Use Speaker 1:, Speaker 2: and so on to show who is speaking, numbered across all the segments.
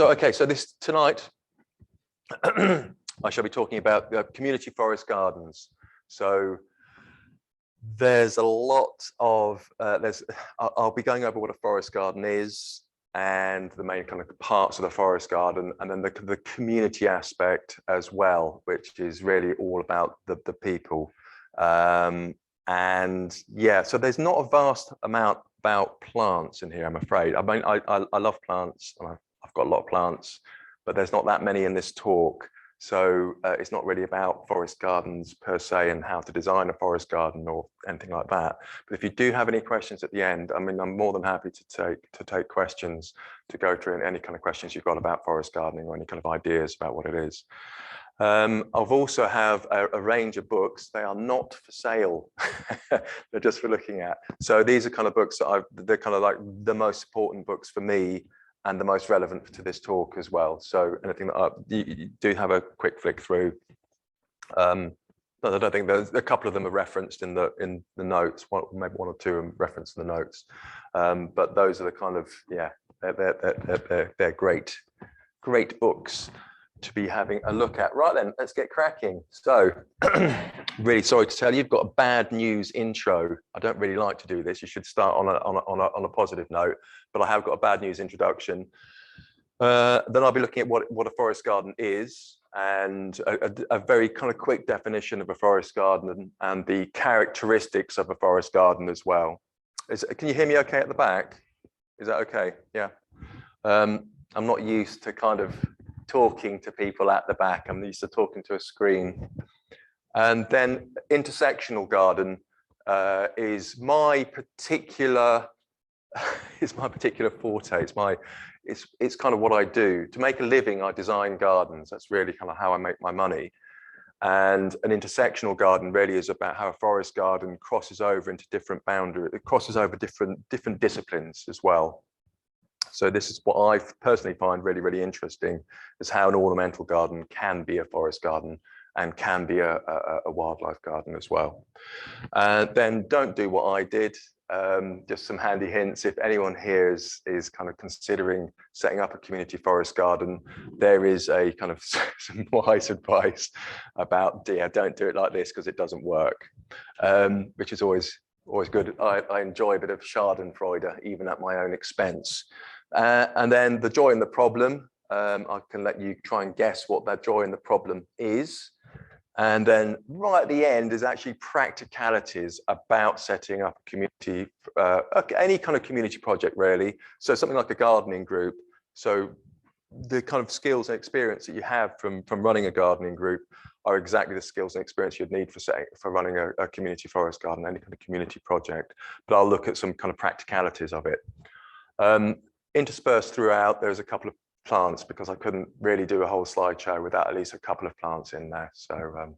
Speaker 1: Okay, so this tonight, I shall be talking about community forest gardens. So there's a lot of, I'll be going over what a forest garden is and the main kind of parts of the forest garden, and then the community aspect as well, which is really all about the people. And yeah, so there's not a vast amount about plants in here, I'm afraid. I mean, I love plants, and I've got a lot of plants, but there's not that many in this talk. So it's not really about forest gardens per se and how to design a forest garden or anything like that. But if you do have any questions at the end, I mean, I'm more than happy to take questions, to go through any kind of questions you've got about forest gardening or any kind of ideas about what it is. I've also have a range of books. They are not for sale. They're just for looking at. So these are kind of books that they're kind of like the most important books for me and the most relevant to this talk as well. So anything that you do have a quick flick through. I don't think there's a couple of them are referenced in the notes. Maybe one or two are referenced in the notes. But those are the kind of, yeah, they're great books to be having a look at. Right then, let's get cracking. So really sorry to tell you, you've got a bad news intro. I don't really like to do this. You should start on a positive note, but I have got a bad news introduction. Then I'll be looking at what a forest garden is, and a very kind of quick definition of a forest garden and the characteristics of a forest garden as well. Can you hear me okay at the back? Is that okay? Yeah. I'm not used to kind of talking to people at the back. I'm used to talking to a screen. And then intersectional garden is my particular forte. It's kind of what I do. To make a living, I design gardens. That's really kind of how I make my money. And an intersectional garden really is about how a forest garden crosses over into different boundaries. It crosses over different disciplines as well. So this is what I personally find really, really interesting, is how an ornamental garden can be a forest garden and can be a wildlife garden as well. Then don't do what I did. Just some handy hints. If anyone here is kind of considering setting up a community forest garden, there is a kind of some wise advice about, don't do it like this because it doesn't work, which is always good. I enjoy a bit of Schadenfreude, even at my own expense. And then the joy and the problem, I can let you try and guess what that joy and the problem is. And then right at the end is actually practicalities about setting up a community, any kind of community project really. So something like a gardening group. So the kind of skills and experience that you have from running a gardening group are exactly the skills and experience you'd need for running a community forest garden, any kind of community project. But I'll look at some kind of practicalities of it. Interspersed throughout, there's a couple of plants, because I couldn't really do a whole slideshow without at least a couple of plants in there. So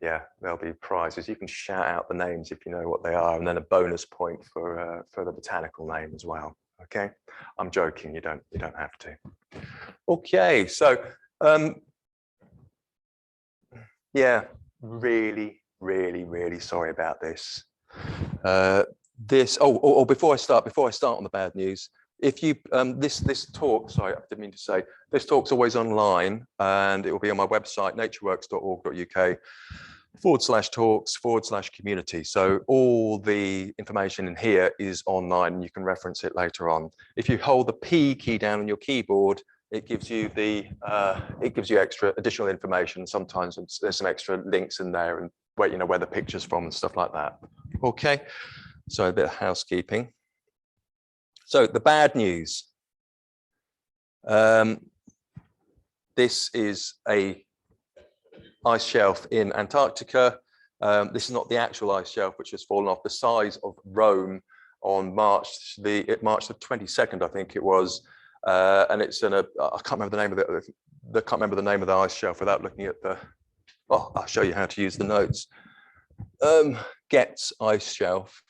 Speaker 1: yeah, there'll be prizes. You can shout out the names if you know what they are, and then a bonus point for the botanical name as well. Okay, I'm joking. You don't have to. Okay, so yeah, really sorry about this. Before I start on the bad news, if you this talk, sorry, I didn't mean to say, this talk's always online, and it will be on my website, natureworks.org.uk/talks/community. So all the information in here is online, and you can reference it later on. If you hold the P key down on your keyboard, it gives you extra additional information. Sometimes there's some extra links in there, and where the picture's from and stuff like that. Okay, so a bit of housekeeping. So the bad news. This is a ice shelf in Antarctica. This is not the actual ice shelf, which has fallen off, the size of Rome on March the 22nd, I think it was. And it's in I can't remember the name of it. I can't remember the name of the ice shelf without looking at the. Oh, I'll show you how to use the notes. Getz ice shelf,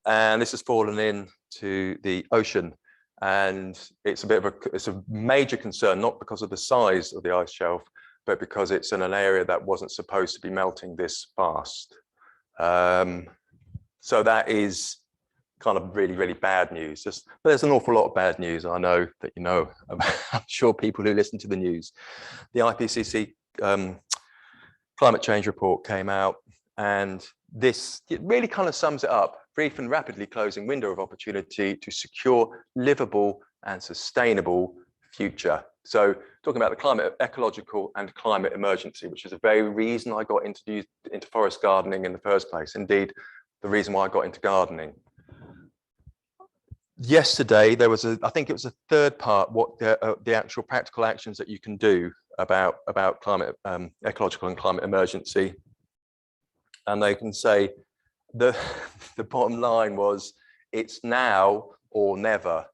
Speaker 1: and this has fallen into the ocean, and it's a major concern, not because of the size of the ice shelf, but because it's in an area that wasn't supposed to be melting this fast. So that is kind of really, really bad news. But there's an awful lot of bad news. I know that you know. I'm sure people who listen to the news. The IPCC climate change report came out, and it really kind of sums it up. Brief and rapidly closing window of opportunity to secure livable and sustainable future. So talking about the climate, ecological and climate emergency, which is the very reason I got into forest gardening in the first place. Indeed, the reason why I got into gardening. Yesterday, there was I think it was a third part, what the actual practical actions that you can do about climate, ecological and climate emergency. And they can say, the bottom line was, it's now or never.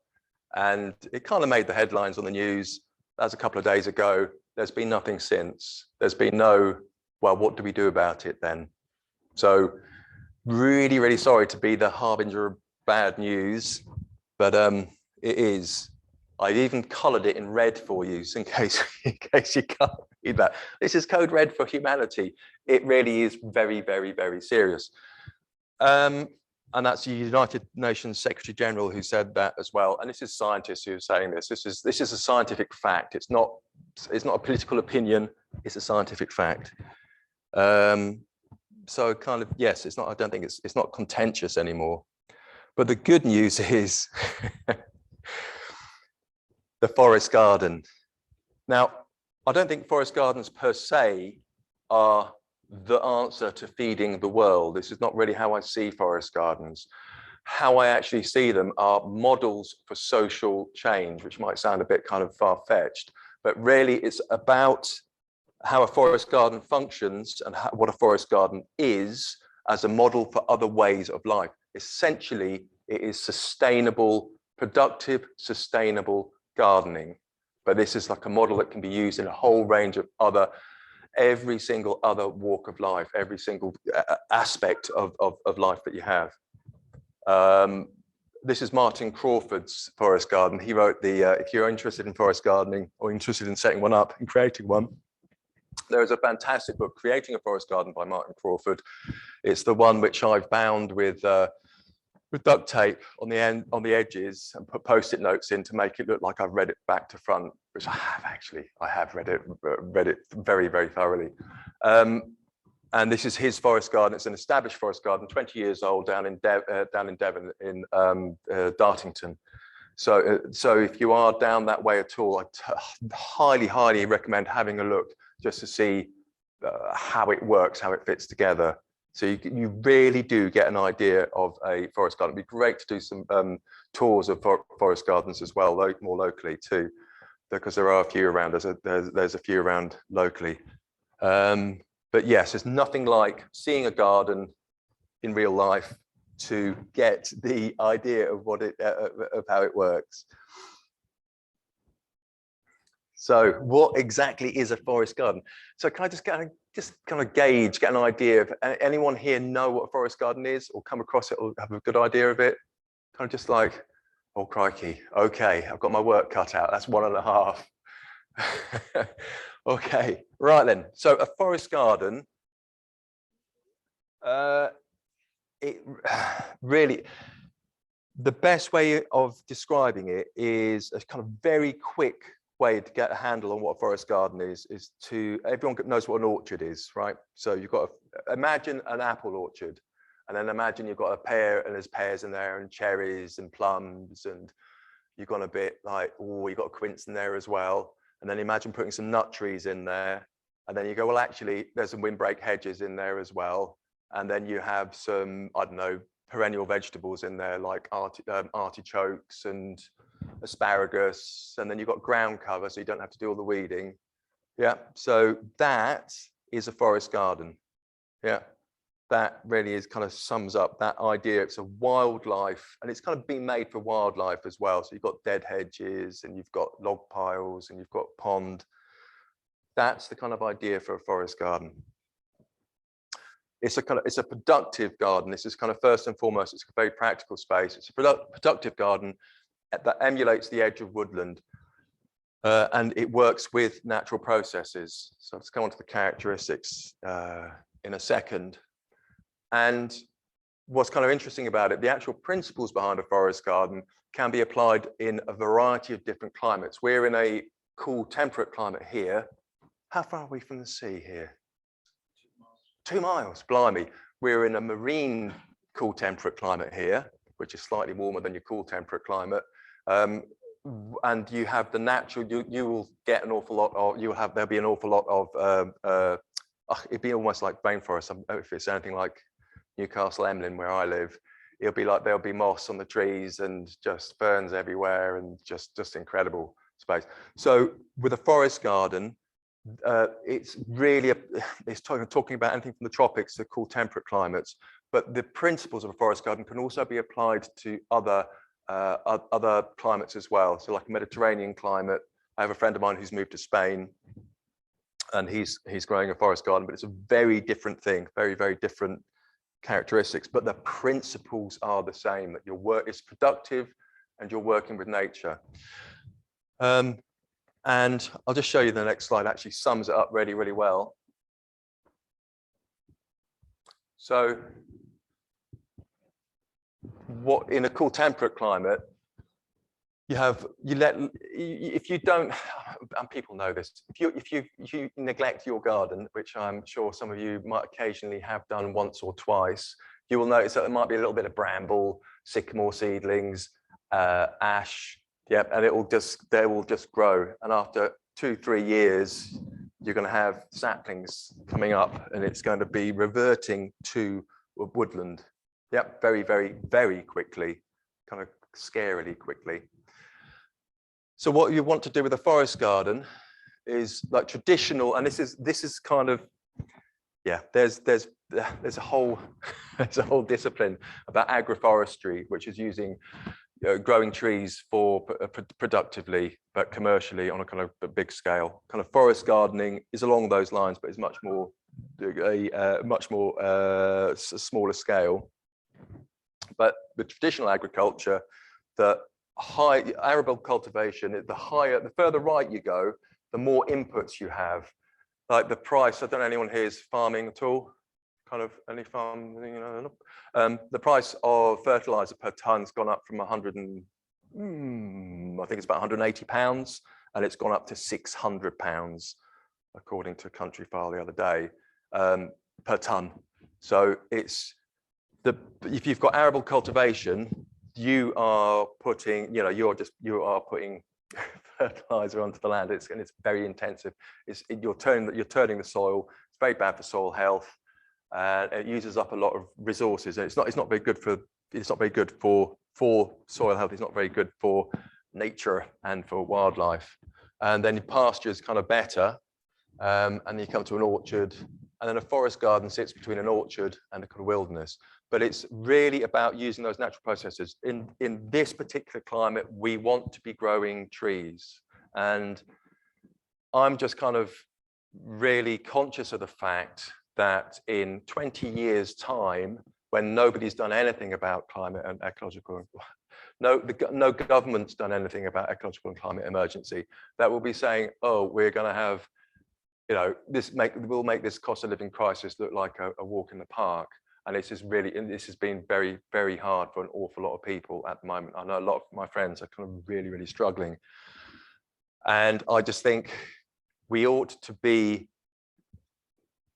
Speaker 1: And it kind of made the headlines on the news. That was a couple of days ago. There's been nothing since. There's been no, well, what do we do about it then? So really, really sorry to be the harbinger of bad news, but it is. I've even colored it in red for you, so in case you can't read that. This is code red for humanity. It really is very, very, very serious. And that's the United Nations Secretary General who said that as well. And this is scientists who are saying this. This is a scientific fact. It's not a political opinion. It's a scientific fact. So kind of, yes, it's not. I don't think it's not contentious anymore. But the good news is the forest garden. Now, I don't think forest gardens per se are the answer to feeding the world. This is not really how I see forest gardens. How I actually see them are models for social change, which might sound a bit kind of far-fetched, but really it's about how a forest garden functions and what a forest garden is as a model for other ways of life. Essentially, it is sustainable, productive, sustainable gardening. But this is like a model that can be used in a whole range of every single other walk of life, every single aspect of life that you have. This is Martin Crawford's forest garden. He wrote if you're interested in forest gardening or interested in setting one up and creating one, there is a fantastic book, Creating a Forest Garden by Martin Crawford. It's the one which I've bound with duct tape on the edges and put post-it notes in to make it look like I've read it back to front, which I have actually. I have read it very, very thoroughly. And this is his forest garden. It's an established forest garden, 20 years old, down in Devon, in Dartington. So if you are down that way at all, I highly, highly recommend having a look just to see how it works, how it fits together. So you really do get an idea of a forest garden. It'd be great to do some tours of forest gardens as well, more locally too, because there are a few around. There's a few around locally. But yes, there's nothing like seeing a garden in real life to get the idea of of how it works. So what exactly is a forest garden? So can I just kind of gauge, get an idea of, anyone here know what a forest garden is or come across it or have a good idea of it? Kind of just like, oh crikey, okay, I've got my work cut out. That's 1.5. Okay, right then. So a forest garden, it really, the best way of describing it is a kind of very quick way to get a handle on what a forest garden is to, everyone knows what an orchard is, right? So you've got imagine an apple orchard, and then imagine you've got a pear, and there's pears in there, and cherries and plums, and you've got a bit like, oh, you've got a quince in there as well. And then imagine putting some nut trees in there, and then you go, well, actually, there's some windbreak hedges in there as well. And then you have some, I don't know, perennial vegetables in there, like artichokes and asparagus, and then you've got ground cover, so you don't have to do all the weeding. Yeah, so that is a forest garden. Yeah, that really is kind of sums up that idea. It's a wildlife, and it's kind of been made for wildlife as well. So you've got dead hedges, and you've got log piles, and you've got pond. That's the kind of idea for a forest garden. It's a productive garden. This is kind of first and foremost, it's a very practical space. It's a productive garden that emulates the edge of woodland, and it works with natural processes. So let's go on to the characteristics in a second. And what's kind of interesting about it, the actual principles behind a forest garden can be applied in a variety of different climates. We're in a cool temperate climate here. How far are we from the sea here? 2 miles, blimey. We're in a marine cool temperate climate here, which is slightly warmer than your cool temperate climate. And you have the natural, you will get an awful lot of, there'll be an awful lot of, it'd be almost like rainforest. If it's anything like Newcastle Emlyn where I live, it'll be like there'll be moss on the trees and just ferns everywhere and just incredible space. So with a forest garden, it's really it's talking about anything from the tropics to cool temperate climates, but the principles of a forest garden can also be applied to other climates as well. So like a Mediterranean climate, I have a friend of mine who's moved to Spain, and he's growing a forest garden, but it's a very different thing, very, very different characteristics, but the principles are the same, that your work is productive and you're working with nature. And I'll just show you the next slide, actually sums it up really, really well. So what in a cool temperate climate, if you don't, and people know this, if you neglect your garden, which I'm sure some of you might occasionally have done once or twice, you will notice that there might be a little bit of bramble, sycamore seedlings, ash, yep, and they will just grow. And after 2-3 years, you're going to have saplings coming up, and it's going to be reverting to woodland. Yep, very, very, very quickly, kind of scarily quickly. So what you want to do with a forest garden is like traditional, and this is kind of, yeah, there's a whole discipline about agroforestry, which is using growing trees for productively but commercially on a kind of a big scale. Kind of forest gardening is along those lines, but is much more smaller scale. But with traditional agriculture, the high arable cultivation, the further right you go, the more inputs you have. Like the price, I don't know anyone here is farming at all, kind of any farm, you know. The price of fertilizer per ton's gone up from I think it's about £180, and it's gone up to £600 according to Country File the other day, per ton. So it's if you've got arable cultivation, you are putting, you are putting fertilizer onto the land. It's very intensive. You're turning the soil. It's very bad for soil health, and it uses up a lot of resources. And it's not very good for soil health. It's not very good for nature and for wildlife. And then pasture is kind of better, and then you come to an orchard, and then a forest garden sits between an orchard and a kind of wilderness. But it's really about using those natural processes. In this particular climate, we want to be growing trees. And I'm just kind of really conscious of the fact that in 20 years' time, when nobody's done anything about climate and ecological, no government's done anything about ecological and climate emergency, that will be saying, oh, we're going to have, we'll make this cost of living crisis look like a walk in the park. And this has been very, very hard for an awful lot of people at the moment. I know a lot of my friends are kind of really, really struggling. And I just think we ought to be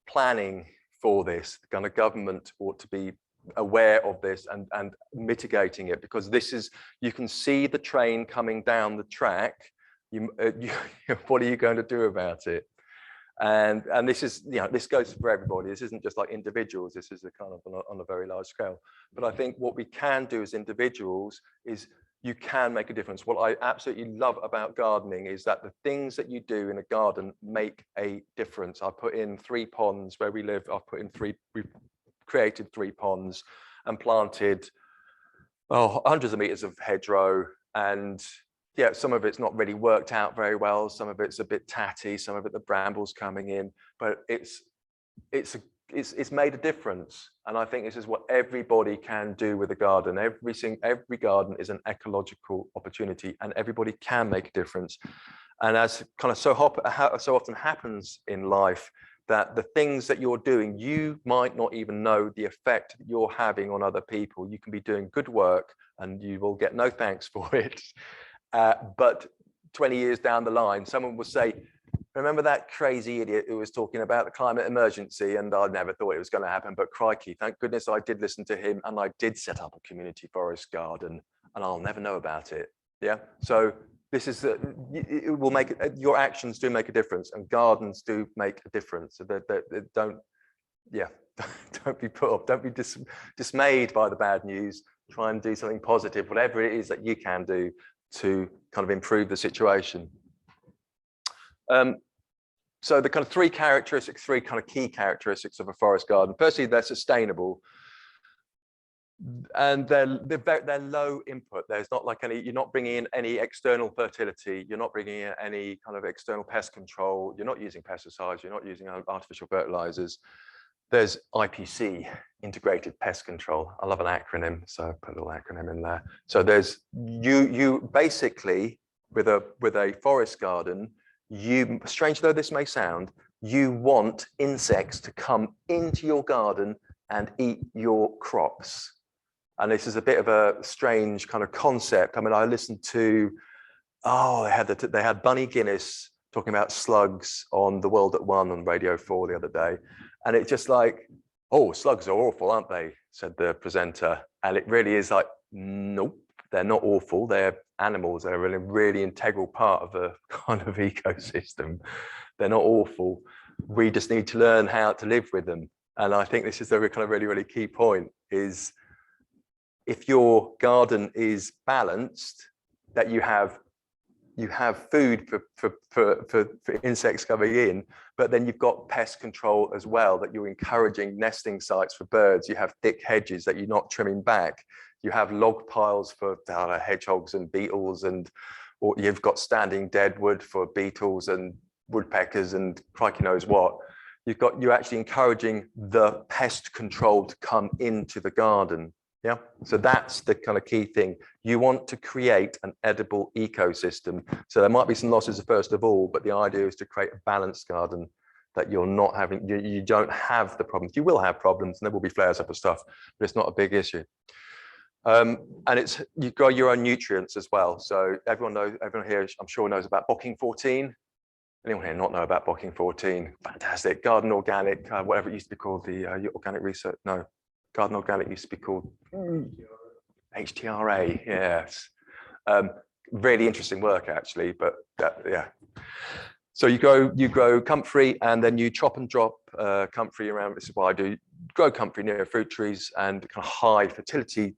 Speaker 1: planning for this. The kind of government ought to be aware of this and mitigating it, because you can see the train coming down the track. What are you going to do about it? And this is, this goes for everybody. This isn't just like individuals. This is a kind of on a very large scale. But I think what we can do as individuals is you can make a difference. What I absolutely love about gardening is that the things that you do in a garden make a difference. I put in 3 ponds where we live. We've created 3 ponds and planted hundreds of meters of hedgerow, and yeah, some of it's not really worked out very well. Some of it's a bit tatty. Some of it, the brambles coming in, but it's made a difference. And I think this is what everybody can do with a garden. Every garden is an ecological opportunity, and everybody can make a difference. And as kind of so often happens in life, that the things that you're doing, you might not even know the effect that you're having on other people. You can be doing good work and you will get no thanks for it. But 20 years down the line, someone will say, remember that crazy idiot who was talking about the climate emergency, and I never thought it was going to happen, but crikey, thank goodness I did listen to him, and I did set up a community forest garden, and I'll never know about it. Yeah, so this is it will make your actions do make a difference, and gardens do make a difference. So that don't be put off, don't be dismayed by the bad news. Try and do something positive, whatever it is that you can do to kind of improve the situation. So the kind of three kind of key characteristics of a forest garden. Firstly, they're sustainable, and they're low input. There's not like you're not bringing in any external fertility. You're not bringing in any kind of external pest control. You're not using pesticides. You're not using artificial fertilizers. There's IPC, integrated pest control. I love an acronym, so I put a little acronym in there. So there's you basically with a forest garden, strange though this may sound, you want insects to come into your garden and eat your crops. And this is a bit of a strange kind of concept. I mean, I listened to, they had Bunny Guinness talking about slugs on The World at One on Radio 4 the other day. And it's just like, oh, slugs are awful, aren't they? Said the presenter. And it really is like, nope, they're not awful. They're animals. They're a really integral part of the kind of ecosystem. They're not awful. We just need to learn how to live with them. And I think this is the kind of really key point is if your garden is balanced, that you have food for insects coming in, but then you've got pest control as well, that you're encouraging nesting sites for birds. You have thick hedges that you're not trimming back. You have log piles for hedgehogs and beetles, or you've got standing deadwood for beetles and woodpeckers and crikey knows what. You're actually encouraging the pest control to come into the garden. Yeah, so that's the kind of key thing. You want to create an edible ecosystem. So there might be some losses first of all, but the idea is to create a balanced garden that you're not having, you don't have the problems. You will have problems and there will be flares up of stuff, but it's not a big issue. And you grow your own nutrients as well. So everyone here, I'm sure knows about Bocking 14. Anyone here not know about Bocking 14? Fantastic. Garden Organic, whatever it used to be called, the organic research, no. Garden Organic used to be called HTRA, yes. Really interesting work actually, but yeah. So you grow comfrey and then you chop and drop comfrey around. This is what I do. Grow comfrey near fruit trees and kind of high fertility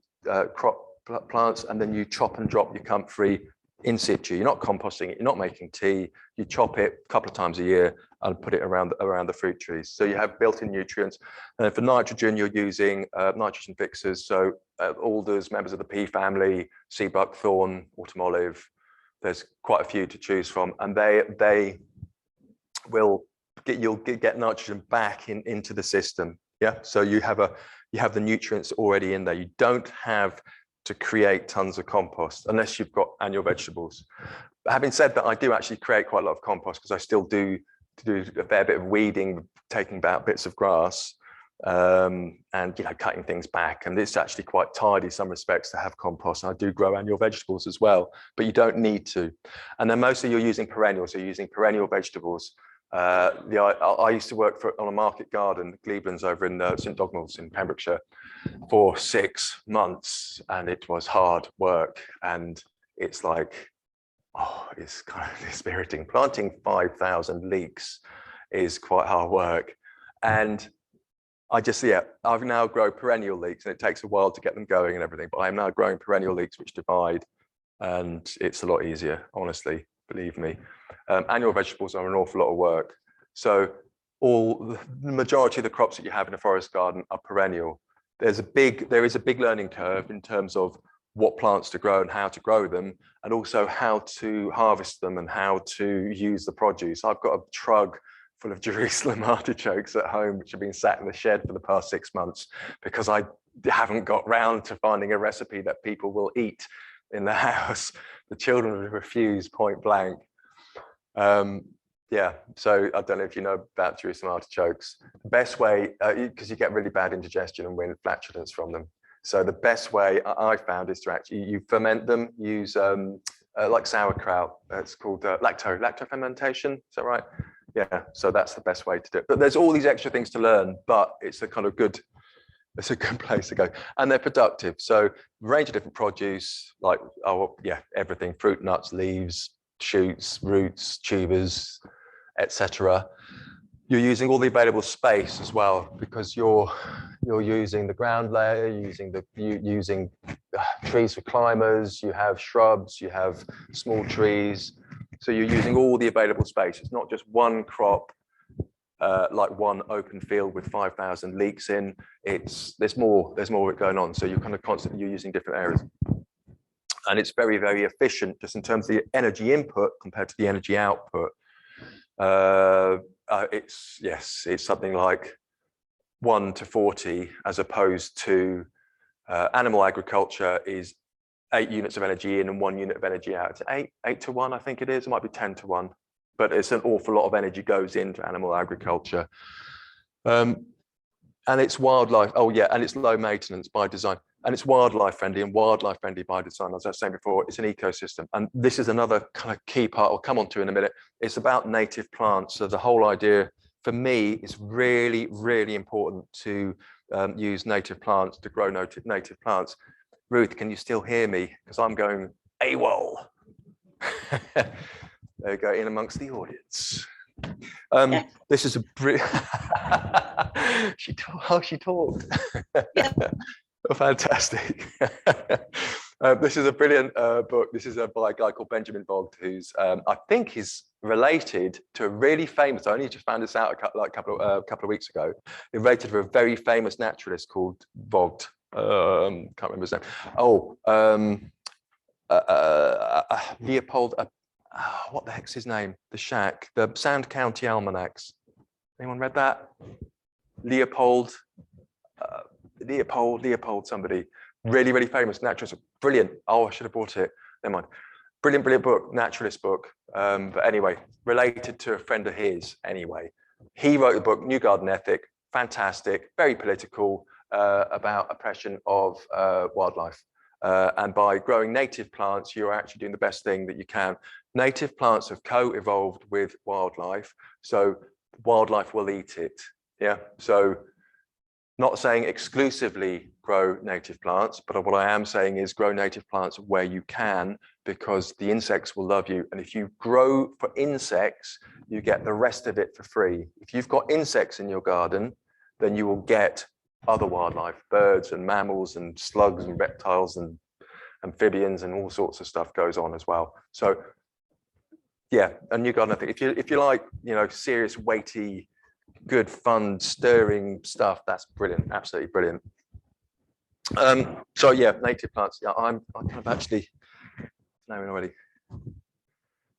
Speaker 1: crop plants, and then you chop and drop your comfrey in situ. You're not composting it, you're not making tea. You chop it a couple of times a year and put it around the fruit trees. So you have built-in nutrients. And for nitrogen, you're using nitrogen fixers. So alders, members of the pea family, sea buckthorn, autumn olive. There's quite a few to choose from, and they will you'll get nitrogen back into the system. Yeah. So you have the nutrients already in there. You don't have to create tons of compost unless you've got annual vegetables. But having said that, I do actually create quite a lot of compost because I still do a fair bit of weeding, taking about bits of grass, and cutting things back. And it's actually quite tidy in some respects to have compost. And I do grow annual vegetables as well, but you don't need to. And then mostly you're using perennials, so you're using perennial vegetables. I used to work on a market garden, Gleeblands over in St Dognall's in Pembrokeshire for 6 months, and it was hard work. And it's like, it's kind of dispiriting. Planting 5,000 leeks is quite hard work. And I've now grown perennial leeks, and it takes a while to get them going and everything, but I'm now growing perennial leeks which divide, and it's a lot easier, honestly, believe me. Annual vegetables are an awful lot of work. So the majority of the crops that you have in a forest garden are perennial. There is a big learning curve in terms of what plants to grow and how to grow them, and also how to harvest them and how to use the produce. I've got a trug full of Jerusalem artichokes at home, which have been sat in the shed for the past 6 months because I haven't got round to finding a recipe that people will eat in the house. The children refuse point blank. Yeah, so I don't know if you know about Jerusalem artichokes. The best way, because you get really bad indigestion and wind flatulence from them. So the best way I found is to actually, you ferment them, use like sauerkraut. It's called lacto fermentation. Is that right? Yeah, so that's the best way to do it. But there's all these extra things to learn, but it's a kind of good, it's a good place to go. And they're productive. So range of different produce, like, oh yeah, everything, fruit, nuts, leaves, shoots, roots, tubers, etc. You're using all the available space as well, because you're using the ground layer, using trees for climbers, you have shrubs, you have small trees. So you're using all the available space. It's not just one crop, like one open field with 5,000 leeks in. There's more of it going on. So you're kind of constantly using different areas. And it's very, very efficient just in terms of the energy input compared to the energy output. It's something like 1 to 40, as opposed to animal agriculture is 8 units of energy in and 1 unit of energy out. It's 8 to 1, I think it is. It might be 10 to 1, but it's an awful lot of energy goes into animal agriculture. And it's wildlife. Oh yeah, and it's low maintenance by design. And it's wildlife friendly by design. As I was saying before, it's an ecosystem. And this is another kind of key part I'll come on to in a minute. It's about native plants. So the whole idea for me is really, really important to use native plants, to grow native plants. Ruth, can you still hear me? Because I'm going AWOL. There you go, in amongst the audience. Yeah. This is a she talked. Yeah. Oh, fantastic. This is a brilliant book. This is by a guy called Benjamin Vogt, who's I think is related to a really famous, I only just found this out a couple of weeks ago, related to a very famous naturalist called Vogt. Can't remember his name. Oh, Leopold, what the heck's his name? The Shack, the Sand County Almanacs. Anyone read that? Leopold somebody. Really, really famous naturalist. Brilliant. Oh, I should have bought it. Never mind. Brilliant book, naturalist book. But anyway, related to a friend of his anyway. He wrote the book, New Garden Ethic. Fantastic, very political, about oppression of wildlife. And by growing native plants, you're actually doing the best thing that you can. Native plants have co-evolved with wildlife, so wildlife will eat it. Yeah, so not saying exclusively grow native plants, but what I am saying is grow native plants where you can, because the insects will love you. And if you grow for insects, you get the rest of it for free. If you've got insects in your garden, then you will get other wildlife, birds and mammals and slugs and reptiles and amphibians and all sorts of stuff goes on as well. So yeah, a New Garden Ethic. If you like, you know, serious, weighty, good, fun, stirring stuff, that's brilliant, absolutely brilliant. So yeah, native plants. Yeah, I'm kind of actually knowing already.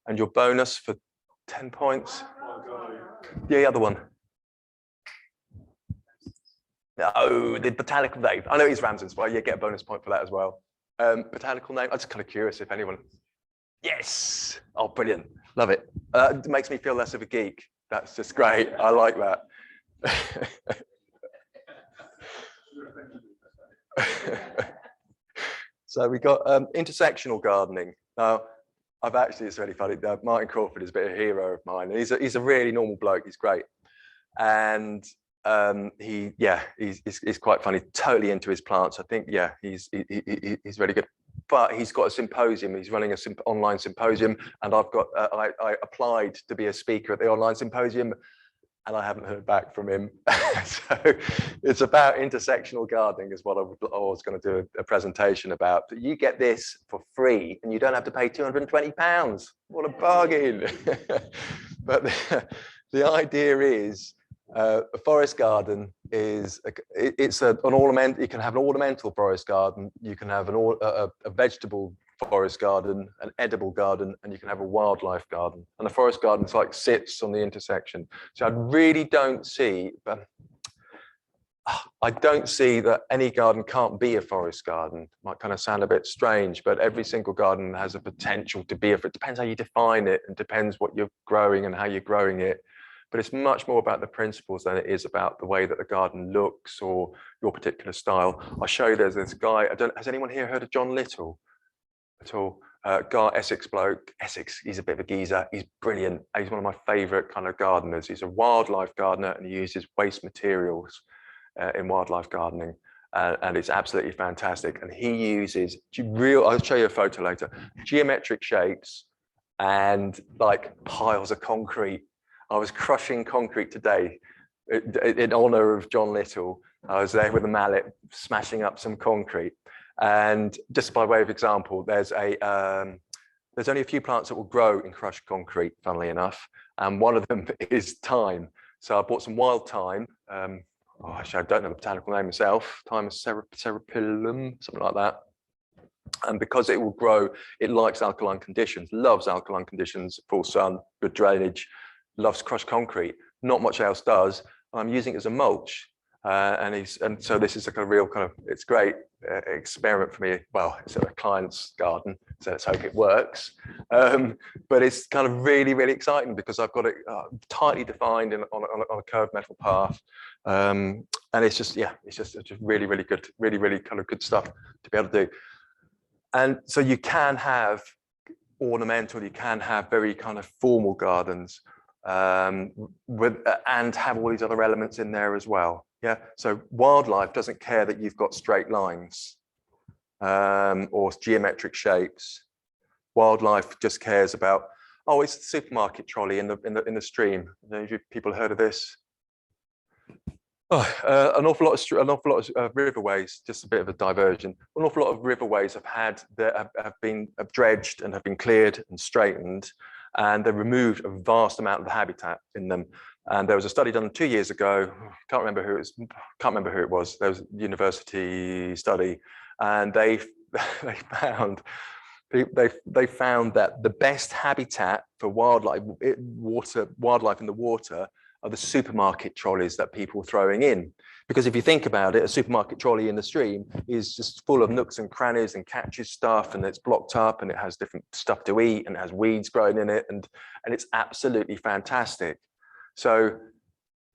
Speaker 1: And your bonus for 10 points. Yeah, the other one. No, the botanical name. I know it's Ramsden's, but you get a bonus point for that as well. Botanical name. I'm just kind of curious if anyone. Yes. Oh, brilliant. Love it. It makes me feel less of a geek. That's just great. I like that. So we got intersectional gardening. Now, it's really funny. Martin Crawford is a bit of a hero of mine. And he's a really normal bloke. He's great. And he's quite funny, totally into his plants. I think, yeah, he's really good. But he's got a symposium. He's running an online symposium, and I've got I applied to be a speaker at the online symposium, and I haven't heard back from him. So it's about intersectional gardening is what I was going to do a presentation about. You get this for free, and you don't have to pay £220. What a bargain! But the idea is, a forest garden is an ornament. You can have an ornamental forest garden, you can have a vegetable forest garden, an edible garden, and you can have a wildlife garden. And the forest garden is like sits on the intersection. So I really don't see, but I don't see that any garden can't be a forest garden. Might kind of sound a bit strange, but every single garden has a potential to be. It depends how you define it, and depends what you're growing and how you're growing it. But it's much more about the principles than it is about the way that the garden looks or your particular style. I'll show you. There's this guy. Has anyone here heard of John Little at all? Guy, Essex bloke. Essex. He's a bit of a geezer. He's brilliant. He's one of my favourite kind of gardeners. He's a wildlife gardener, and he uses waste materials in wildlife gardening, and it's absolutely fantastic. And he uses I'll show you a photo later, geometric shapes and like piles of concrete. I was crushing concrete today in honor of John Little. I was there with a mallet smashing up some concrete. And just by way of example, there's only a few plants that will grow in crushed concrete, funnily enough, and one of them is thyme. So I bought some wild thyme. Actually, I don't know the botanical name myself. Thymus cerebellum, something like that. And because it will grow, it likes alkaline conditions, loves alkaline conditions, full sun, good drainage, loves crushed concrete. Not much else does. I'm using it as a mulch. And so this is like a real kind of, it's great experiment for me. Well, it's a client's garden, so let's hope it works. But it's kind of really, really exciting because I've got it tightly defined on a curved metal path. And it's just really, really good, really, really kind of good stuff to be able to do. And so you can have ornamental, you can have very kind of formal gardens and have all these other elements in there as well. Yeah, so wildlife doesn't care that you've got straight lines or geometric shapes. Wildlife just cares about, oh, it's the supermarket trolley in the stream. Have people heard of this? Oh, an awful lot of riverways. Just a bit of a diversion. An awful lot of riverways have been dredged and have been cleared and straightened, and they removed a vast amount of the habitat in them. And there was a study done 2 years ago. Can't remember who it was. There was a university study, and they found that the best habitat for wildlife in the water are the supermarket trolleys that people are throwing in. Because if you think about it, a supermarket trolley in the stream is just full of nooks and crannies and catches stuff, and it's blocked up, and it has different stuff to eat, and it has weeds growing in it, and it's absolutely fantastic. So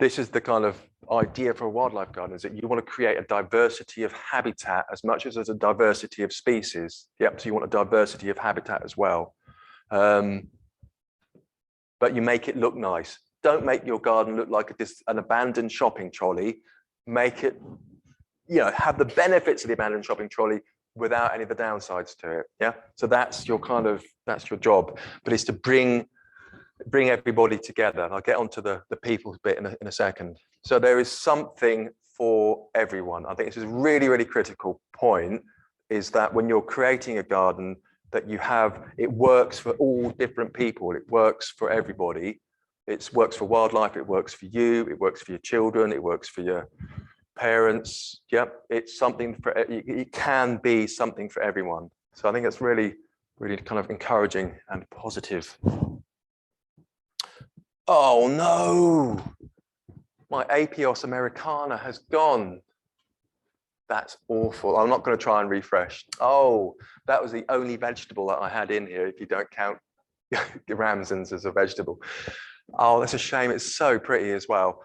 Speaker 1: this is the kind of idea for a wildlife garden, is that you want to create a diversity of habitat as much as there's a diversity of species. Yep, so you want a diversity of habitat as well. But you make it look nice. Don't make your garden look like an abandoned shopping trolley. Make it, have the benefits of the abandoned shopping trolley without any of the downsides to it. Yeah, so that's your job. But it's to bring everybody together. I'll get onto the people's bit in a second. So there is something for everyone. I think this is a really, really critical point, is that when you're creating a garden, that it works for all different people. It works for everybody. It works for wildlife, it works for you, it works for your children, it works for your parents. Yep, it's something it can be something for everyone. So I think it's really, really kind of encouraging and positive. Oh no, my Apios americana has gone. That's awful. I'm not going to try and refresh. Oh, that was the only vegetable that I had in here, if you don't count ramsons as a vegetable. Oh, that's a shame. It's so pretty as well.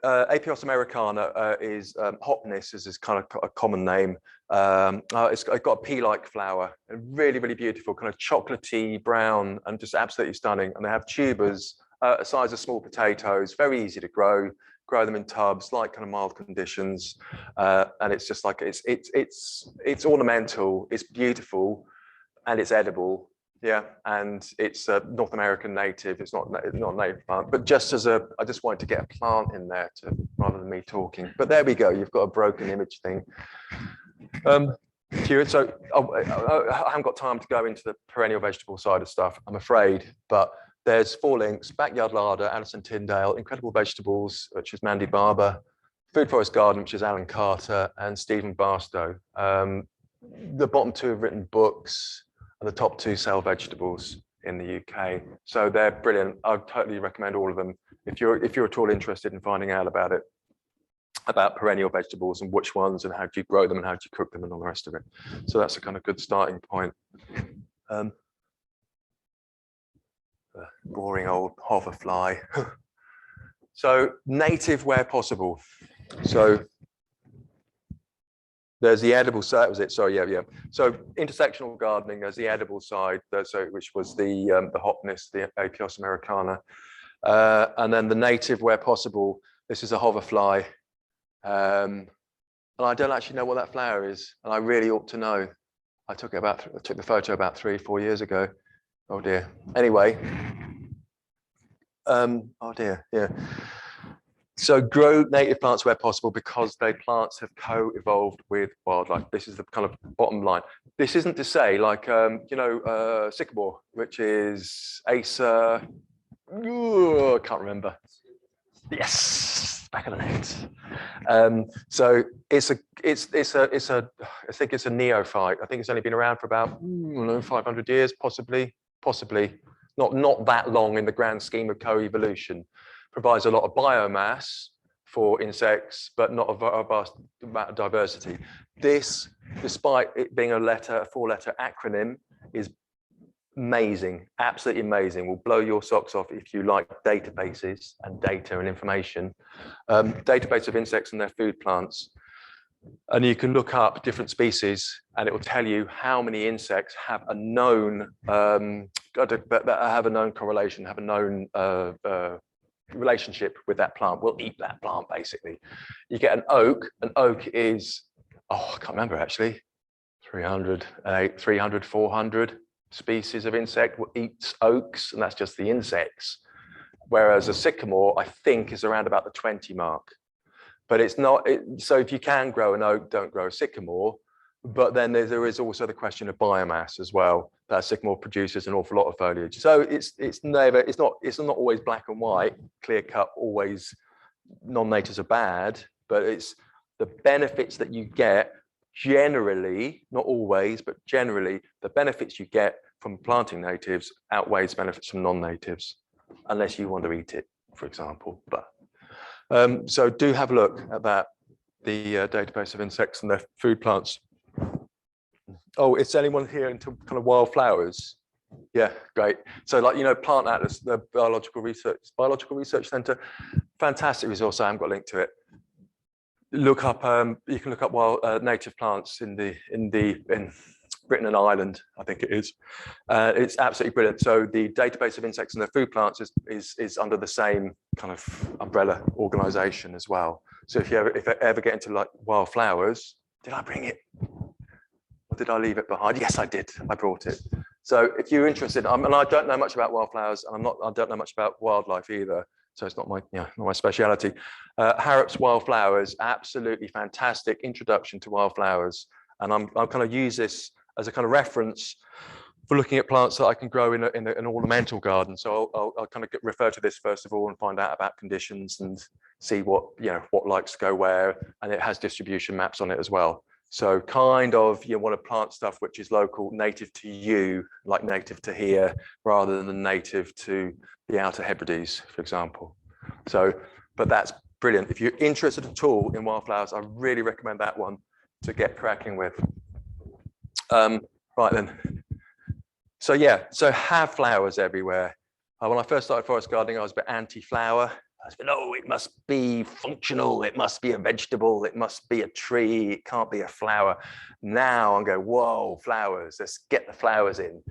Speaker 1: Apios americana is hopnis, is kind of a common name. It's got a pea-like flower, really, really beautiful, kind of chocolatey brown, and just absolutely stunning. And they have tubers the size of small potatoes, very easy to grow them in tubs, like kind of mild conditions. And it's just like, it's ornamental, it's beautiful, and it's edible. Yeah, and it's a North American native. It's not a native plant, but I just wanted to get a plant in there rather than me talking. But there we go. You've got a broken image thing. So I haven't got time to go into the perennial vegetable side of stuff, I'm afraid. But there's 4 links: Backyard Larder, Alison Tyndale, Incredible Vegetables, which is Mandy Barber, Food Forest Garden, which is Alan Carter, and Stephen Barstow. The bottom 2 have written books, and the top 2 sell vegetables in the UK. So they're brilliant. I would totally recommend all of them if you're at all interested in finding out about it. about perennial vegetables and which ones and how do you grow them and how do you cook them and all the rest of it. So that's a kind of good starting point. Boring old hoverfly. So native where possible. So there's the edible side, that was it, sorry, yeah. So intersectional gardening, there's the edible side, so which was the hopness, the Apios americana. And then the native where possible, this is a hoverfly. And I don't actually know what that flower is, and I really ought to know. I took the photo about 3-4 years ago. Oh dear. Anyway, oh dear, yeah. So grow native plants where possible because plants have co-evolved with wildlife. This is the kind of bottom line. This isn't to say like, sycamore, which is Acer, I can't remember. Yes, back of the net. So I think it's a neophyte. I think it's only been around for about 500 years, possibly, not that long in the grand scheme of co-evolution. Provides a lot of biomass for insects, but not a vast amount of diversity. This, despite it being a 4-letter acronym, is amazing, absolutely amazing. Will blow your socks off if you like databases and data and information. Database of insects and their food plants. And you can look up different species and it will tell you how many insects have a known, correlation, have a known relationship with that plant. Will eat that plant basically. You get an oak. An oak is, I can't remember actually, 300, 400 species of insect eats oaks, and that's just the insects. Whereas a sycamore, I think, is around about the 20 mark. But it's not, so if you can grow an oak, don't grow a sycamore. But then there is also the question of biomass as well. That sycamore produces an awful lot of foliage. So it's not always black and white, clear cut, always non-natives are bad, but it's the benefits that you get generally, not always, but generally, the benefits you get from planting natives outweighs benefits from non-natives, unless you want to eat it, for example. But so do have a look at that, the database of insects and their food plants. Oh, is anyone here into kind of wildflowers? Yeah, great. So like, Plant Atlas, the Biological Research Centre, fantastic resource. I haven't got a link to it. Look up, you can look up wild native plants in Britain and Ireland, I think it is. It's absolutely brilliant. So the database of insects and their food plants is under the same kind of umbrella organization as well. So if you ever get into like wildflowers, did I bring it? Or did I leave it behind? Yes, I did. I brought it. So if you're interested, and I don't know much about wildflowers, and I don't know much about wildlife either. So it's not my speciality. Harrop's Wildflowers, absolutely fantastic introduction to wildflowers. And I'll kind of use this as a kind of reference for looking at plants that I can grow in an ornamental garden. So I'll kind of refer to this first of all and find out about conditions and see what likes to go where, and it has distribution maps on it as well. So kind of you want to plant stuff which is local, native to you, like native to here, rather than native to the Outer Hebrides, for example. So, but that's brilliant. If you're interested at all in wildflowers, I really recommend that one to get cracking with. Right then. So yeah, so have flowers everywhere. When I first started forest gardening, I was a bit anti-flower. I said, oh, it must be functional. It must be a vegetable. It must be a tree. It can't be a flower. Now I'm going, whoa, flowers. Let's get the flowers in.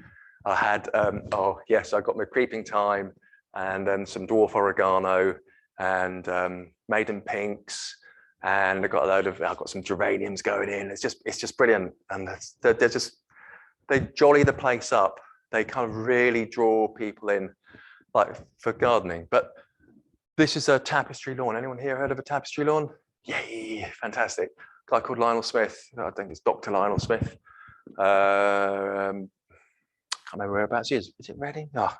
Speaker 1: I had, oh yes, I got my creeping thyme and then some dwarf oregano and maiden pinks. And I've got some geraniums going in. It's just brilliant. And they jolly the place up. They kind of really draw people in, like for gardening. But this is a tapestry lawn. Anyone here heard of a tapestry lawn? Yay, fantastic. A guy called Lionel Smith. I think it's Dr. Lionel Smith. Can't remember whereabouts he is. Is it Reading? Oh,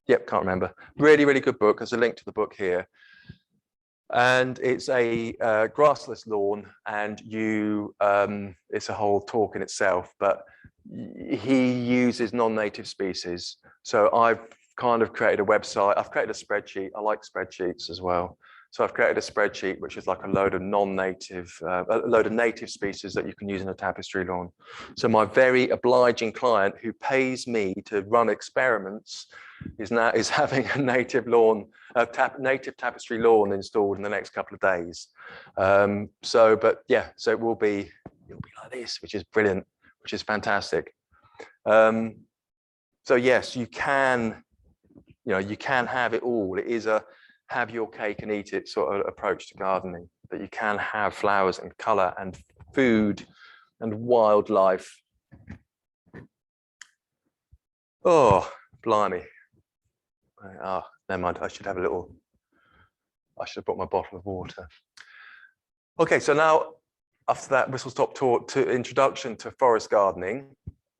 Speaker 1: can't remember. Really, really good book. There's a link to the book here. And it's a grassless lawn, and it's a whole talk in itself, but he uses non-native species. So I've kind of created a website. I've created a spreadsheet. I like spreadsheets as well. So I've created a spreadsheet, which is like a load of native species that you can use in a tapestry lawn. So my very obliging client who pays me to run experiments is having a native native tapestry lawn installed in the next couple of days. So it will be like this, which is brilliant, which is fantastic. So yes, you can have it all. It is a have your cake and eat it sort of approach to gardening, that you can have flowers and color and food and wildlife. Oh, blimey. Oh, never mind. I should have brought my bottle of water. Okay, so now after that whistle-stop tour to introduction to forest gardening,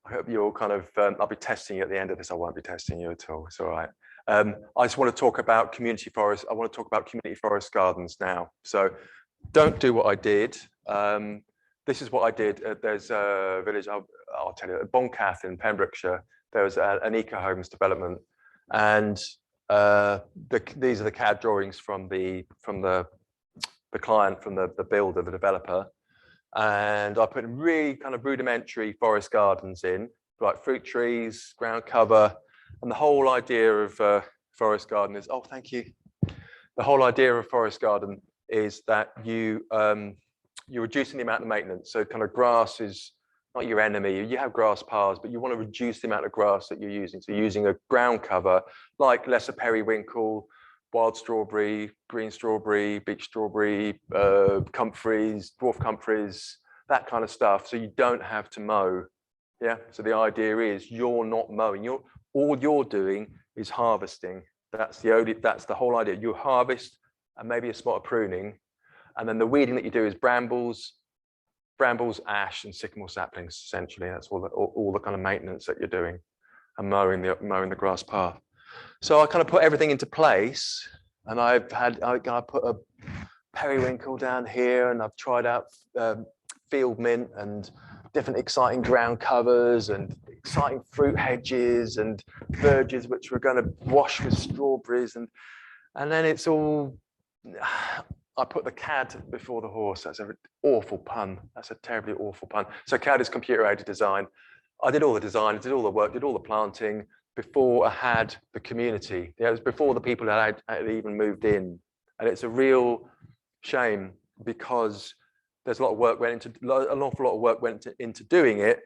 Speaker 1: I hope you're kind of, I'll be testing you at the end of this. I won't be testing you at all. It's all right. I just want to talk about community forests. I want to talk about community forest gardens now. So don't do what I did. This is what I did. There's a village, I'll tell you, at Boncath in Pembrokeshire. There was an eco homes development, and these are the CAD drawings from the client, from the builder, the developer. And I put really kind of rudimentary forest gardens in, like fruit trees, ground cover. And the whole idea of forest garden is, oh, thank you. The whole idea of forest garden is that you're reducing the amount of maintenance. So kind of grass is not your enemy. You have grass paths, but you want to reduce the amount of grass that you're using. So using a ground cover like lesser periwinkle, wild strawberry, green strawberry, beech strawberry, comfreys, dwarf comfreys, that kind of stuff. So you don't have to mow. Yeah. So the idea is you're not mowing. All you're doing is harvesting. That's the whole idea. You harvest and maybe a spot of pruning, and then the weeding that you do is brambles, ash, and sycamore saplings. Essentially, that's all the kind of maintenance that you're doing, and mowing the grass path. So I kind of put everything into place, and I put a periwinkle down here, and I've tried out field mint and different exciting ground covers and exciting fruit hedges and verges which we're going to wash with strawberries, and then it's all, I put the CAD before the horse. That's an awful pun. That's a terribly awful pun. So CAD is computer-aided design. I did all the design, did all the work, did all the planting before I had the community. It was before the people had even moved in, and it's a real shame because there's an awful lot of work went into doing it,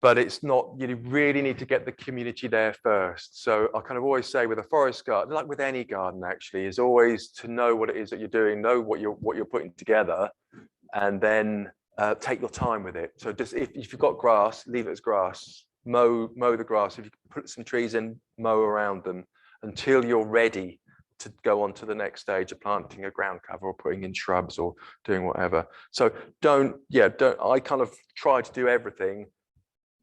Speaker 1: but it's not, you really need to get the community there first. So I kind of always say with a forest garden, like with any garden actually, is always to know what it is that you're doing, know what you're putting together, and then take your time with it. So just if you've got grass, leave it as grass, mow the grass. If you put some trees in, mow around them until you're ready to go on to the next stage of planting a ground cover or putting in shrubs or doing whatever. So I kind of try to do everything,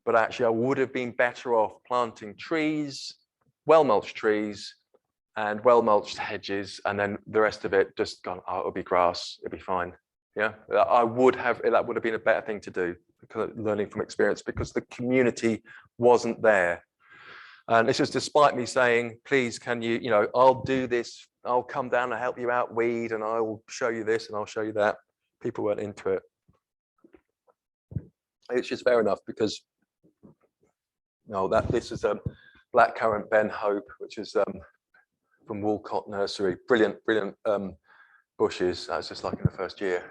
Speaker 1: but actually I would have been better off planting trees, well-mulched trees and well-mulched hedges, and then the rest of it just gone, oh, it'll be grass, it'll be fine. Yeah, that would have been a better thing to do, learning from experience, because the community wasn't there. And this is despite me saying, please, can you, I'll do this, I'll come down and help you out weed, and I'll show you this and I'll show you that. People weren't into it. It's just fair enough, because this is a blackcurrant Ben Hope, which is from Walcott Nursery. Brilliant bushes. That's just like in the first year.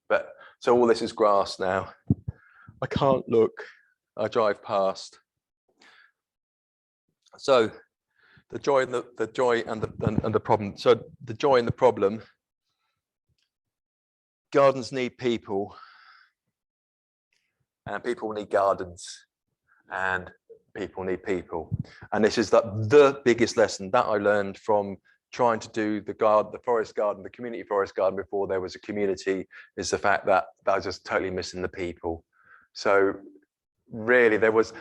Speaker 1: But so all this is grass now. I can't look. I drive past. So the joy and the problem. So the joy and the problem. Gardens need people, and people need gardens, and people need people. And this is the biggest lesson that I learned from trying to do the forest garden, the community forest garden before there was a community, is the fact that I was just totally missing the people. So really there was,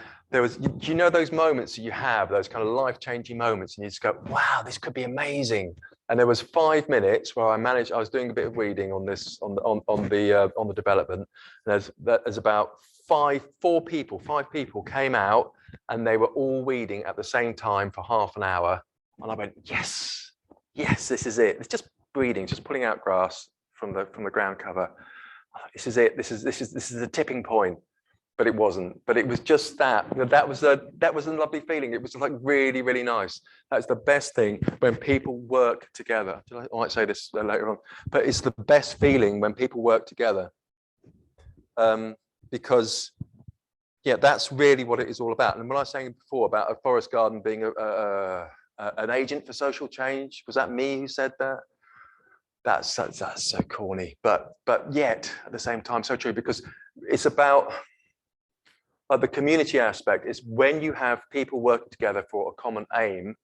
Speaker 1: you know, those moments that you have, those kind of life-changing moments, and you just go, wow, this could be amazing. And there was 5 minutes where I was doing a bit of weeding on this, on the development. And there's about five people came out, and they were all weeding at the same time for half an hour. And I went, yes, this is it. It's just breeding, just pulling out grass from the ground cover. This is it. This is the tipping point. But it wasn't. But it was just that. That was a lovely feeling. It was like really, really nice. That's the best thing when people work together. I might say this later on, but it's the best feeling when people work together. Because yeah, that's really what it is all about. And when I was saying before about a forest garden being an agent for social change, was that me who said that? That's so corny, but yet at the same time so true, because it's about the community aspect. Is when you have people working together for a common aim,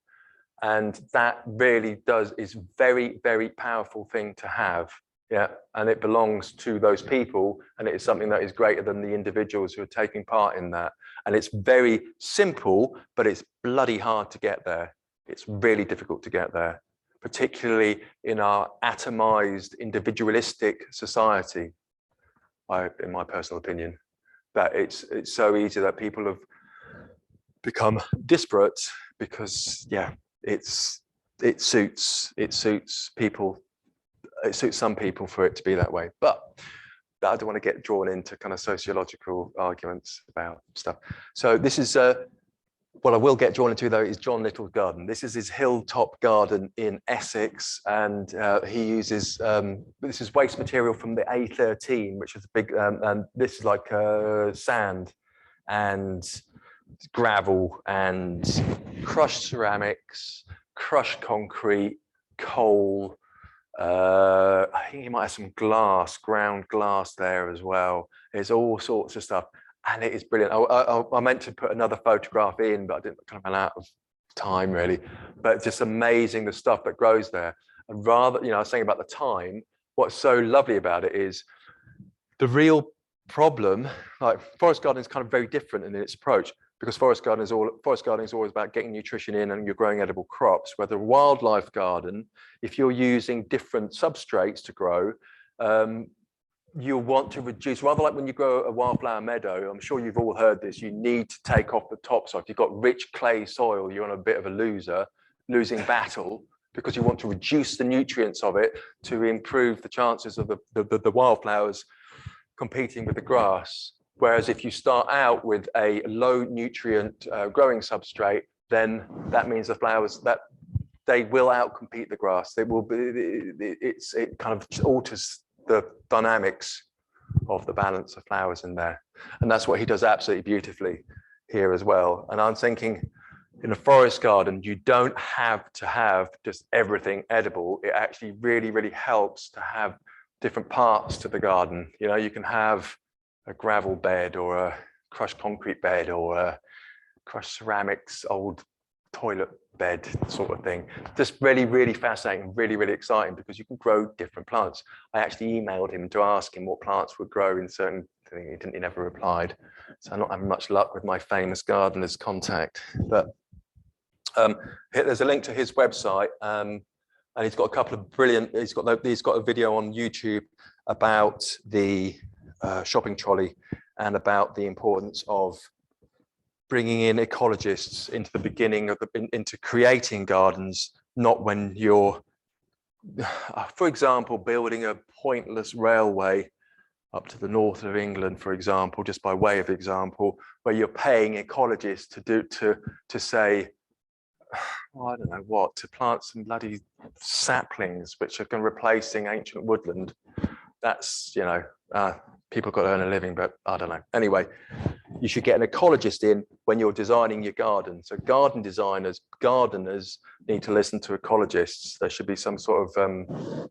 Speaker 1: and that really is very, very powerful thing to have. Yeah, and it belongs to those people, and it is something that is greater than the individuals who are taking part in that. And it's very simple, but it's bloody hard to get there. It's really difficult to get there, particularly in our atomized, individualistic society, in my personal opinion, that it's so easy that people have become disparate because, yeah, it suits people. It suits some people for it to be that way, but I don't want to get drawn into kind of sociological arguments about stuff. So this is what I will get drawn into, though, is John Little's garden. This is his hilltop garden in Essex, and he uses this is waste material from the A13, which is a big, and this is like sand and gravel and crushed ceramics, crushed concrete, coal. I think he might have some glass, ground glass there as well. There's all sorts of stuff, and it is brilliant. I meant to put another photograph in, but I didn't, kind of ran out of time really. But just amazing the stuff that grows there. And rather, I was saying about the time, what's so lovely about it is the real problem. Like forest gardening is kind of very different in its approach, because forest gardening is always about getting nutrition in and you're growing edible crops. Whether a wildlife garden, if you're using different substrates to grow, you'll want to reduce, rather like when you grow a wildflower meadow, I'm sure you've all heard this, you need to take off the topsoil. If you've got rich clay soil, you're on a bit of a losing battle, because you want to reduce the nutrients of it to improve the chances of the wildflowers competing with the grass. Whereas if you start out with a low nutrient growing substrate, then that means the flowers that they will outcompete the grass. It will be, it kind of alters the dynamics of the balance of flowers in there. And that's what he does absolutely beautifully here as well. And I'm thinking in a forest garden, you don't have to have just everything edible. It actually really, really helps to have different parts to the garden. You can have a gravel bed or a crushed concrete bed or a crushed ceramics old toilet bed sort of thing. Just really, really fascinating, really, really exciting, because you can grow different plants. I actually emailed him to ask him what plants would grow in certain things. He never replied. So I'm not having much luck with my famous gardener's contact. But there's a link to his website, and he's got a couple of brilliant, he's got a video on YouTube about the shopping trolley and about the importance of bringing in ecologists into the beginning of into creating gardens, not when you're, for example, building a pointless railway up to the north of England, for example, just by way of example, where you're paying ecologists to say, well, I don't know what, to plant some bloody saplings which are going to replacing ancient woodland. That's, people got to earn a living, but I don't know. Anyway, you should get an ecologist in when you're designing your garden. So gardeners need to listen to ecologists. There should be some sort of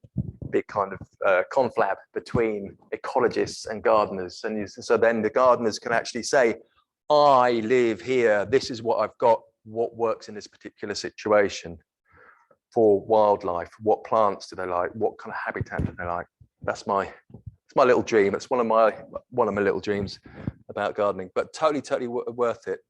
Speaker 1: big kind of conflab between ecologists and gardeners. And so then the gardeners can actually say, I live here, this is what I've got, what works in this particular situation for wildlife, what plants do they like, what kind of habitat do they like. It's my little dream. It's one of my little dreams about gardening, but totally worth it.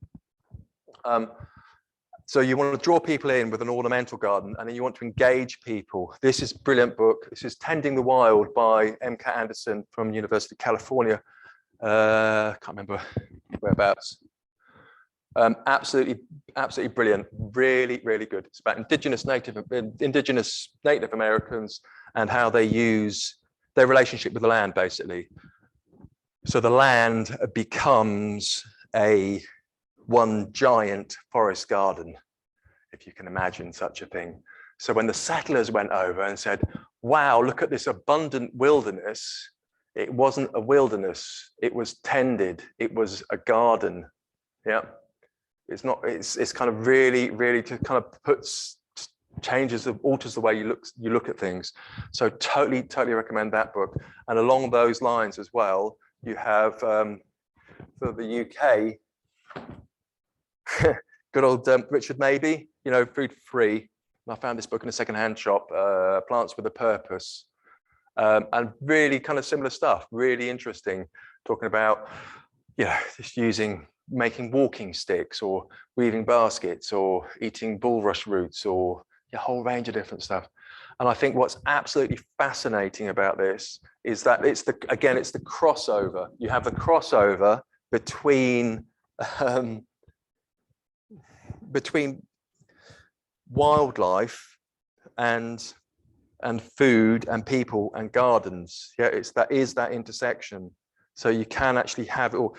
Speaker 1: So you want to draw people in with an ornamental garden, and then you want to engage people. This is a brilliant book. This is Tending the Wild by M.K. Anderson from University of California. I can't remember whereabouts. Absolutely brilliant. Really, really good. It's about indigenous Native Americans and how they use their relationship with the land, basically. So the land becomes one giant forest garden, if you can imagine such a thing. So when the settlers went over and said, wow, look at this abundant wilderness, it wasn't a wilderness, it was tended, it was a garden. Yeah. It's kind of really to kind of alters the way you look at things. So totally recommend that book. And along those lines as well, you have for the UK, good old Richard Mabey, you know, Food for Free. And I found this book in a secondhand shop, Plants with a Purpose, and really kind of similar stuff. Really interesting, talking about, you know, just making walking sticks or weaving baskets or eating bulrush roots or a whole range of different stuff. And I think what's absolutely fascinating about this is that it's the crossover. You have the crossover between wildlife and food and people and gardens. Yeah, that intersection. So you can actually have it all.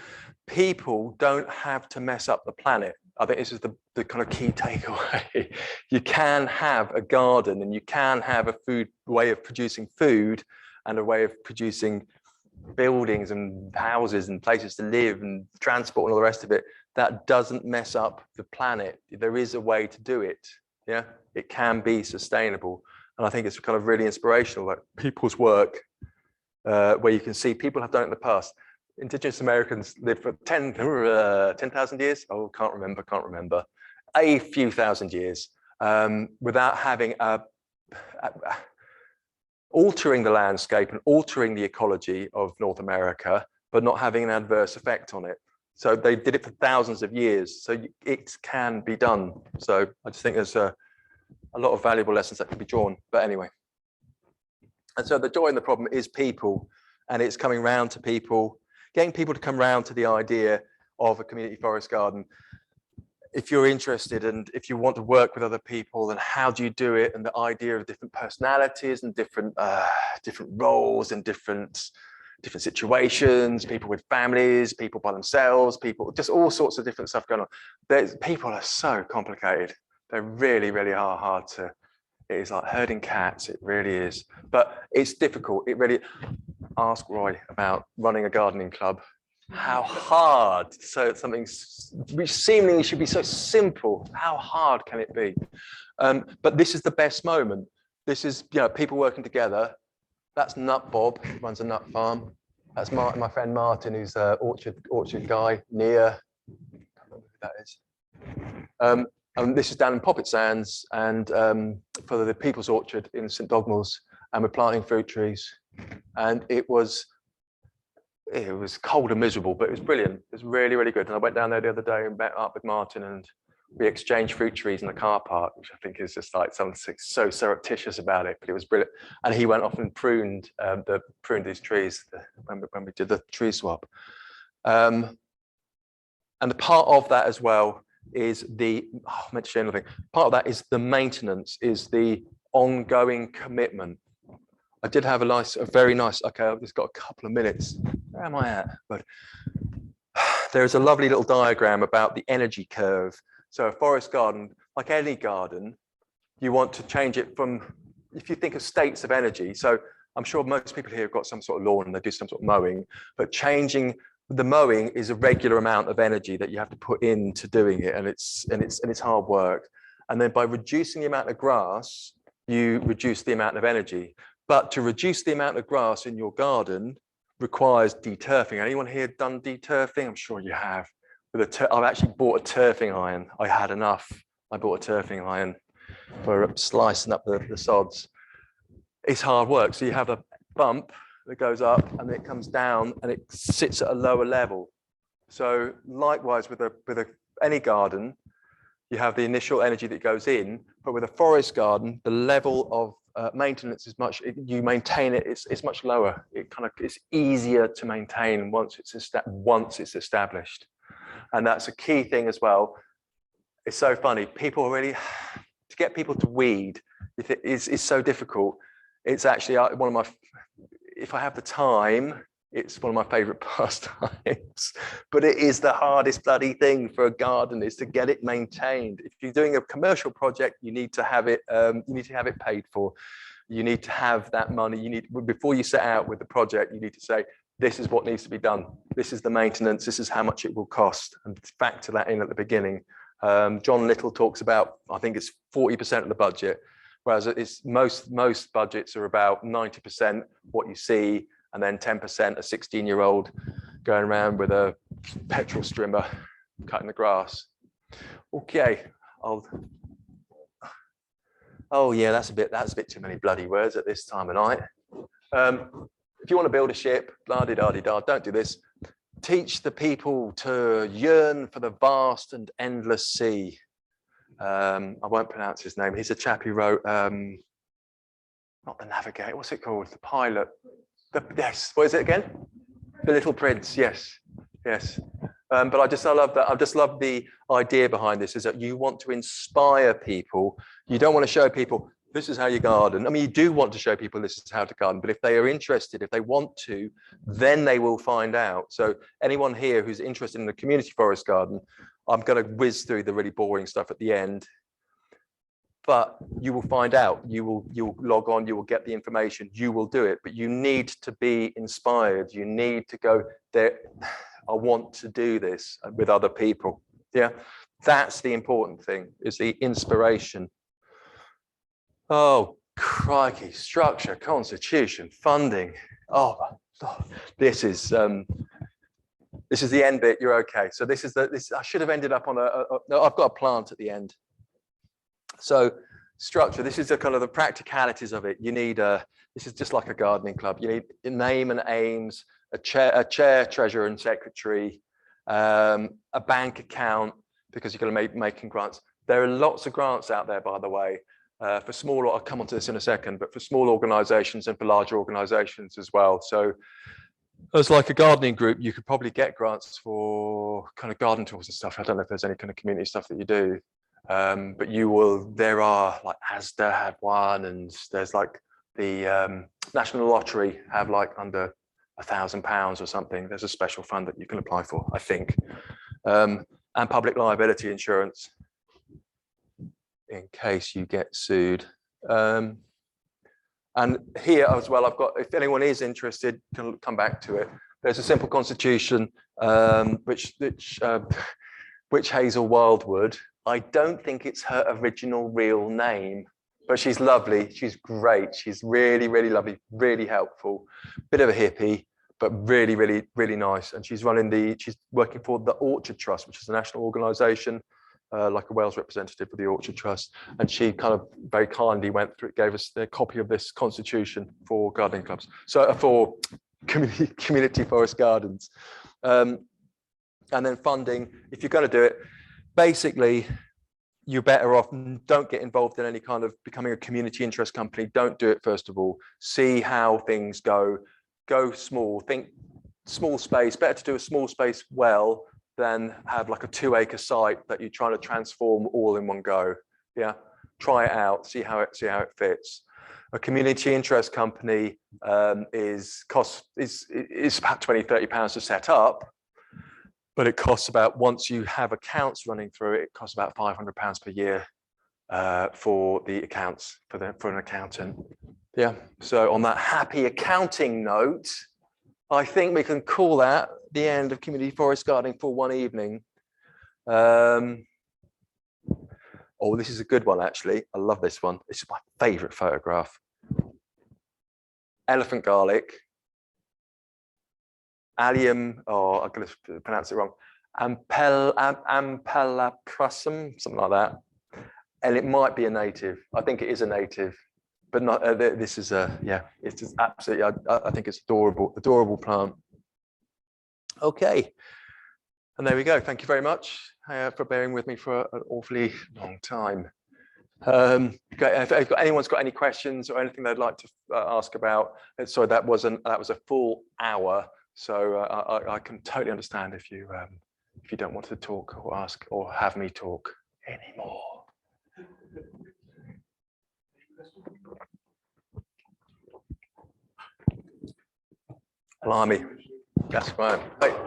Speaker 1: People don't have to mess up the planet. I think this is the kind of key takeaway. You can have a garden and you can have a way of producing food and a way of producing buildings and houses and places to live and transport and all the rest of it that doesn't mess up the planet. There is a way to do it. Yeah, it can be sustainable. And I think it's kind of really inspirational, like people's work, where you can see people have done it in the past. Indigenous Americans lived for 10,000 years. Oh, can't remember. A few thousand years without having altering the landscape and altering the ecology of North America, but not having an adverse effect on it. So they did it for thousands of years. So it can be done. So I just think there's a lot of valuable lessons that can be drawn. But anyway. And so the joy in the problem is people, and it's coming round to people, getting people to come round to the idea of a community forest garden. If you're interested and if you want to work with other people, then how do you do it? And the idea of different personalities and different roles and different situations, people with families, people by themselves, people, just all sorts of different stuff going on. People are so complicated. They really are hard to. It is like herding cats. It really is, but it's difficult. It really. Ask Roy about running a gardening club. How hard? So something which seemingly should be so simple. How hard can it be? But this is the best moment. This is, you know, people working together. That's Nut Bob, who runs a nut farm. That's Martin, my friend Martin, who's an orchard guy near. I can't remember who that is. And this is down in Poppet Sands, and for the People's Orchard in St Dogmell's, and we're planting fruit trees. And it was cold and miserable, but it was brilliant. It was really good. And I went down there the other day and met up with Martin, and we exchanged fruit trees in the car park, which I think is just like something so surreptitious about it, but it was brilliant. And he went off and pruned these trees when we did the tree swap. And the part of that as well is I meant to share another thing. Part of that is the maintenance, is the ongoing commitment. I did have a very nice, okay, I've just got a couple of minutes. Where am I at? But there's a lovely little diagram about the energy curve. So a forest garden, like any garden, you want to change it from, if you think of states of energy. So I'm sure most people here have got some sort of lawn and they do some sort of mowing, but changing the mowing is a regular amount of energy that you have to put into doing it. And it's hard work. And then by reducing the amount of grass, you reduce the amount of energy. But to reduce the amount of grass in your garden requires deturfing. Anyone here done deturfing? I'm sure you have. I've actually bought a turfing iron. I had enough. I bought a turfing iron for slicing up the sods. It's hard work. So you have a bump that goes up and it comes down and it sits at a lower level. So likewise with any garden, you have the initial energy that goes in, but with a forest garden, the level of maintenance is you maintain it, it's much lower. It's easier to maintain once it's established. And that's a key thing as well. It's so funny. People really, to get people to weed is so difficult. It's actually one of my, if I have the time, it's one of my favorite pastimes, but it is the hardest bloody thing for a garden, is to get it maintained. If you're doing a commercial project, you need to have it, paid for. You need to have that money. Before you set out with the project, you need to say, this is what needs to be done. This is the maintenance. This is how much it will cost, and factor that in at the beginning. John Little talks about, I think it's 40% of the budget, whereas it's most budgets are about 90% what you see, and then 10% a 16-year-old going around with a petrol strimmer cutting the grass. Okay, oh yeah, that's a bit too many bloody words at this time of night. If you want to build a ship, blah-de-da-de-da, don't do this. Teach the people to yearn for the vast and endless sea. I won't pronounce his name. He's a chap who wrote, not the Navigator, what's it called? The Pilot. Yes, what is it again? The Little Prince, yes. But I love that. I just love the idea behind this, is that you want to inspire people. You don't want to show people, this is how you garden. I mean, you do want to show people this is how to garden, but if they are interested, if they want to, then they will find out. So anyone here who's interested in the community forest garden, I'm going to whiz through the really boring stuff at the end, but you will find out. You'll log on, you will get the information, you will do it, but you need to be inspired. You need to go there. I want to do this with other people. Yeah, that's the important thing, is the inspiration. Oh, crikey, structure, constitution, funding. Oh, this is the end bit. You're okay. So this is I should have ended up on no, I've got a plant at the end. So structure, this is the kind of the practicalities of it. You need this is just like a gardening club. You need a name and aims, a chair, treasurer and secretary, a bank account, because you're going to be making grants. There are lots of grants out there, by the way, for small, I'll come on to this in a second, but for small organizations and for larger organizations as well. So as like a gardening group, you could probably get grants for kind of garden tools and stuff. I don't know if there's any kind of community stuff that you do. But there are, like ASDA had one, and there's like the National Lottery have like under £1,000 or something. There's a special fund that you can apply for, I think. And public liability insurance in case you get sued. And here as well, I've got, if anyone is interested, can come back to it. There's a simple constitution, which Hazel Wildwood, I don't think it's her original real name, but she's lovely. She's great. She's really, really lovely, really helpful. Bit of a hippie, but really, really, really nice. And she's working for the Orchard Trust, which is a national organisation, like a Wales representative for the Orchard Trust. And she kind of very kindly went through, gave us a copy of this constitution for gardening clubs. So for community forest gardens. And then funding, if you're going to do it, basically, you're better off, don't get involved in any kind of becoming a community interest company. Don't do it, first of all. See how things go. Go small. Think small space. Better to do a small space well than have like a 2-acre site that you're trying to transform all in one go. Yeah, try it out. See how it fits. A community interest company is about £20–30 to set up. But it costs about, once you have accounts running through it, it costs about £500 per year for the accounts, for an accountant. Yeah, so on that happy accounting note, I think we can call that the end of community forest gardening for one evening. Oh, this is a good one, actually. I love this one. This is my favorite photograph. Elephant garlic. Allium, or I'm going to pronounce it wrong, Ampelaprasum, something like that. And it might be a native. I think it is a native, but not. This is yeah. It's just absolutely. I think it's adorable plant. Okay, and there we go. Thank you very much for bearing with me for an awfully long time. If anyone's got any questions or anything they'd like to ask about, sorry, that was a full hour. So I can totally understand if you if you don't want to talk or ask or have me talk anymore. Blimey, that's fine. Hey.